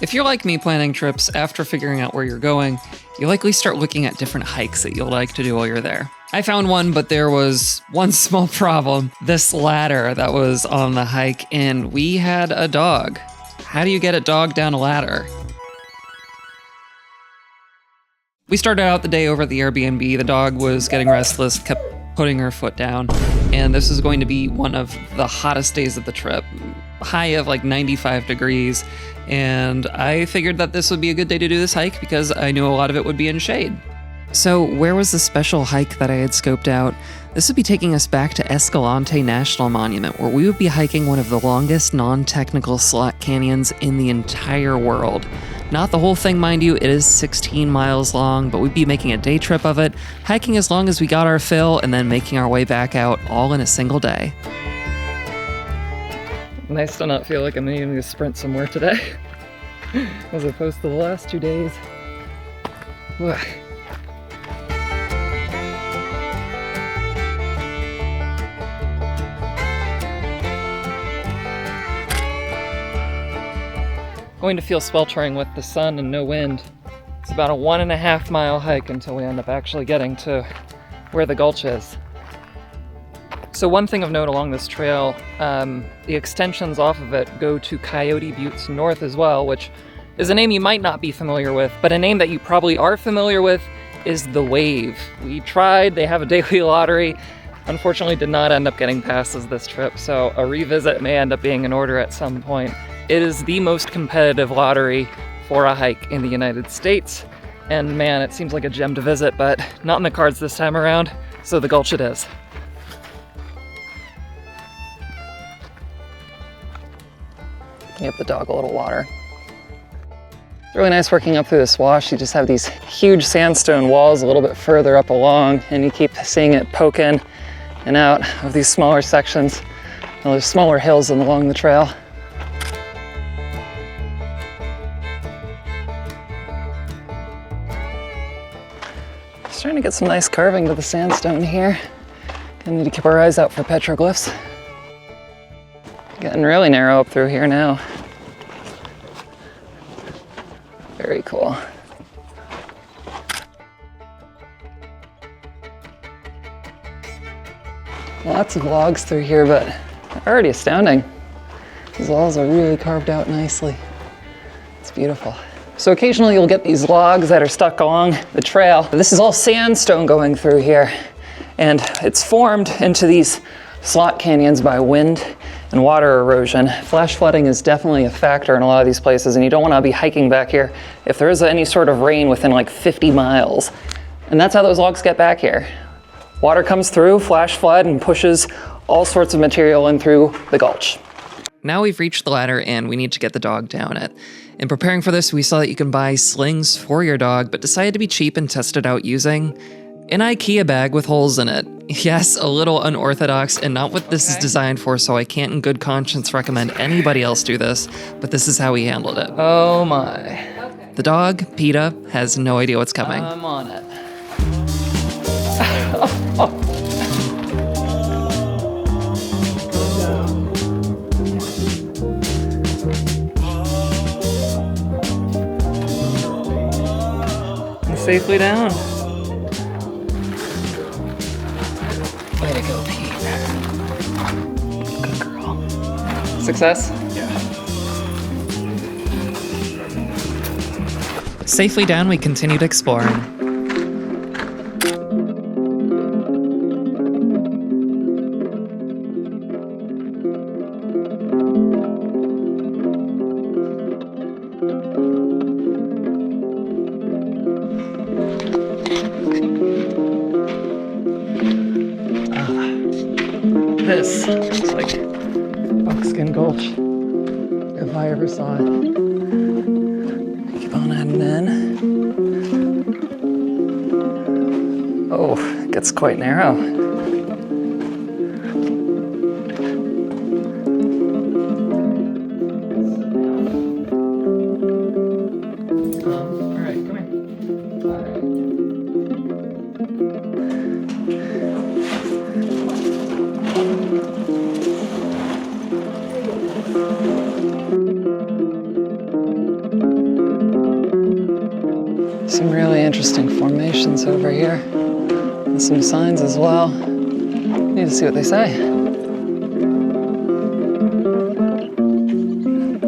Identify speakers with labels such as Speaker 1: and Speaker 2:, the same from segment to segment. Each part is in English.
Speaker 1: If you're like me planning trips, after figuring out where you're going, you likely start looking at different hikes that you'll like to do while you're there. I found one, but there was one small problem. This ladder that was on the hike, and we had a dog. How do you get a dog down a ladder? We started out the day over at the Airbnb. The dog was getting restless, kept putting her foot down, and this is going to be one of the hottest days of the trip. High of like 95 degrees, and I figured that this would be a good day to do this hike because I knew a lot of it would be in shade. So where was the special hike that I had scoped out? This would be taking us back to Escalante National Monument, where we would be hiking one of the longest non-technical slot canyons in the entire world. Not the whole thing, mind you, it is 16 miles long, but we'd be making a day trip of it, hiking as long as we got our fill, and then making our way back out all in a single day. Nice to not feel like I'm needing to sprint somewhere today, as opposed to the last 2 days. Ugh. Going to feel sweltering with the sun and no wind. It's about a 1.5 mile hike until we end up actually getting to where the gulch is. So one thing of note along this trail, the extensions off of it go to Coyote Buttes North as well, which is a name you might not be familiar with, but a name that you probably are familiar with is The Wave. We tried, they have a daily lottery, unfortunately did not end up getting passes this trip, so a revisit may end up being in order at some point. It is the most competitive lottery for a hike in the United States, and man, it seems like a gem to visit, but not in the cards this time around, so the gulch it is. Give the dog a little water. It's really nice working up through this wash. You just have these huge sandstone walls a little bit further up along, and you keep seeing it poke in and out of these smaller sections. Well, there's smaller hills along the trail. Starting to get some nice carving to the sandstone here. Gonna need to keep our eyes out for petroglyphs. Getting really narrow up through here now. Very cool. Lots of logs through here, but already astounding. These walls are really carved out nicely. It's beautiful. So occasionally you'll get these logs that are stuck along the trail. This is all sandstone going through here, and it's formed into these slot canyons by wind and water erosion. Flash flooding is definitely a factor in a lot of these places, and you don't want to be hiking back here if there is any sort of rain within like 50 miles. And that's how those logs get back here. Water comes through, flash flood, and pushes all sorts of material in through the gulch. Now we've reached the ladder and we need to get the dog down it. In preparing for this, we saw that you can buy slings for your dog, but decided to be cheap and test it out using an IKEA bag with holes in it. Yes, a little unorthodox and not what this is designed for, so I can't in good conscience recommend anybody else do this, but this is how we handled it. Oh my. Okay. The dog, PETA, has no idea what's coming. I'm on it. Oh. Safely down. Way to go, Pete. Good girl. Success? Yeah. Safely down, we continued exploring. This looks like Buckskin Gulch, if I ever saw it. Keep on heading in. Oh, it gets quite narrow. All right, come here. All right. Some really interesting formations over here. And some signs as well. Need to see what they say.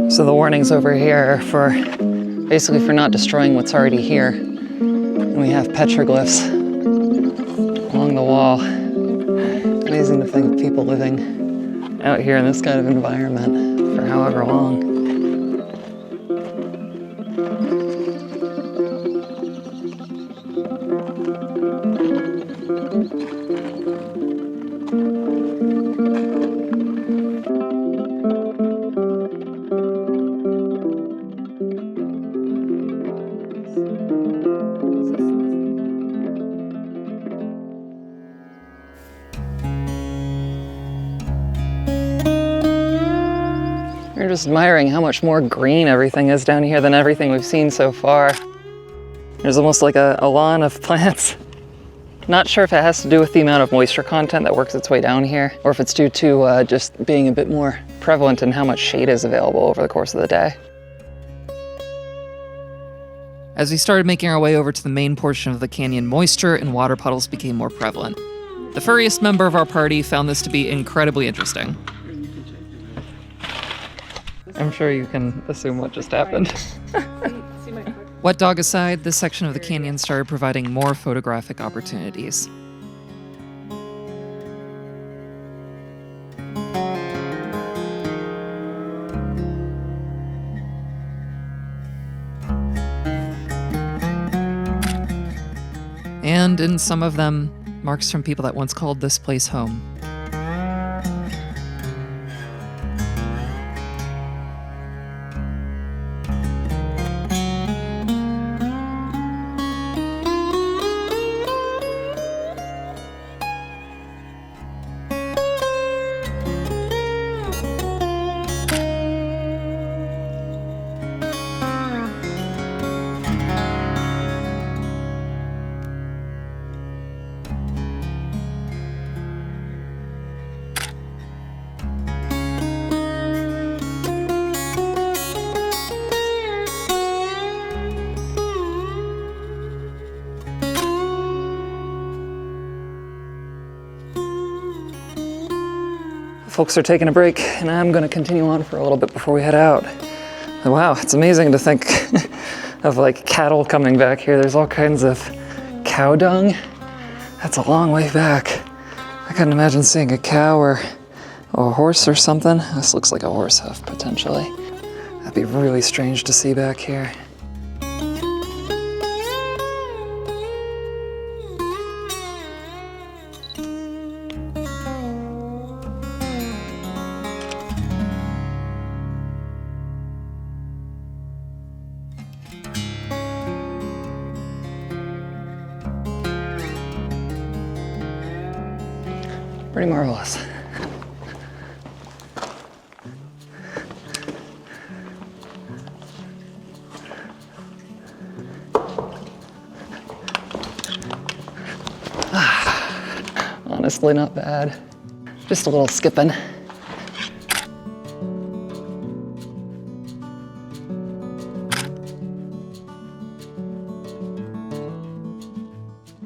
Speaker 1: So the warnings over here are for basically for not destroying what's already here. And we have petroglyphs along the wall. Amazing to think of people living out here in this kind of environment for however long. We're just admiring how much more green everything is down here than everything we've seen so far. There's almost like a lawn of plants. Not sure if it has to do with the amount of moisture content that works its way down here, or if it's due to just being a bit more prevalent in how much shade is available over the course of the day. As we started making our way over to the main portion of the canyon, moisture and water puddles became more prevalent. The furriest member of our party found this to be incredibly interesting. I'm sure you can assume what just happened. Wet dog aside, this section of the canyon started providing more photographic opportunities. And in some of them, marks from people that once called this place home. Folks are taking a break, and I'm going to continue on for a little bit before we head out. Wow, it's amazing to think of like cattle coming back here. There's all kinds of cow dung. That's a long way back. I couldn't imagine seeing a cow or a horse or something. This looks like a horse hoof, potentially. That'd be really strange to see back here. Pretty marvelous. Honestly, not bad. Just a little skipping.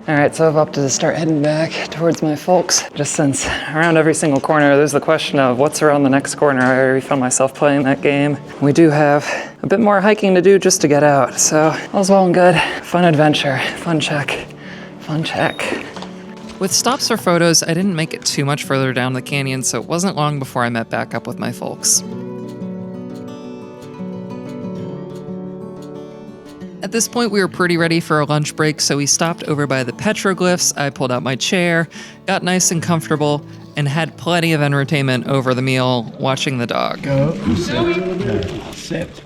Speaker 1: Alright, so I've opted to start heading back towards my folks, just since around every single corner there's the question of what's around the next corner. I already found myself playing that game. We do have a bit more hiking to do just to get out, so all's well and good. Fun adventure, fun check, fun check. With stops for photos, I didn't make it too much further down the canyon, so it wasn't long before I met back up with my folks. At this point, we were pretty ready for a lunch break, so we stopped over by the petroglyphs. I pulled out my chair, got nice and comfortable, and had plenty of entertainment over the meal watching the dog.
Speaker 2: Go, sit. Sit.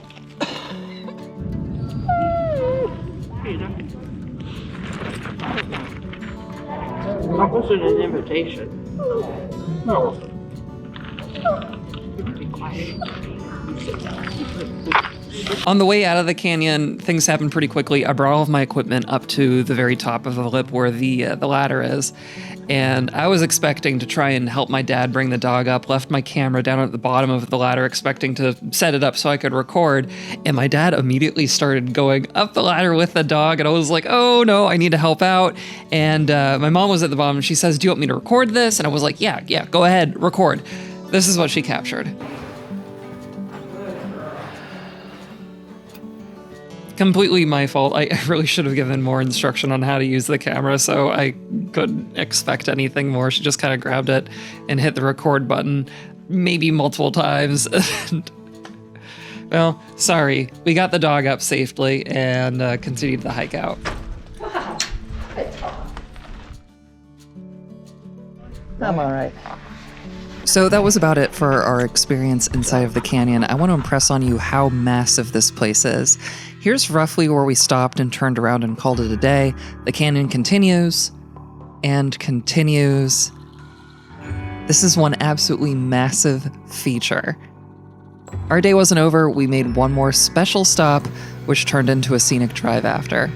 Speaker 3: That wasn't an invitation. No. Be quiet.
Speaker 1: On the way out of the canyon, things happened pretty quickly. I brought all of my equipment up to the very top of the lip where the ladder is. And I was expecting to try and help my dad bring the dog up, left my camera down at the bottom of the ladder, expecting to set it up so I could record. And my dad immediately started going up the ladder with the dog. And I was like, oh no, I need to help out. And my mom was at the bottom and she says, do you want me to record this? And I was like, yeah, go ahead, record. This is what she captured. Completely my fault. I really should have given more instruction on how to use the camera, so I couldn't expect anything more. She just kind of grabbed it and hit the record button, maybe multiple times. Well, sorry. We got the dog up safely and continued the hike out.
Speaker 3: I'm all right.
Speaker 1: So that was about it for our experience inside of the canyon. I want to impress on you how massive this place is. Here's roughly where we stopped and turned around and called it a day. The canyon continues and continues. This is one absolutely massive feature. Our day wasn't over. We made one more special stop, which turned into a scenic drive after.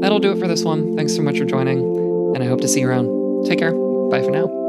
Speaker 1: That'll do it for this one. Thanks so much for joining, and I hope to see you around. Take care. Bye for now.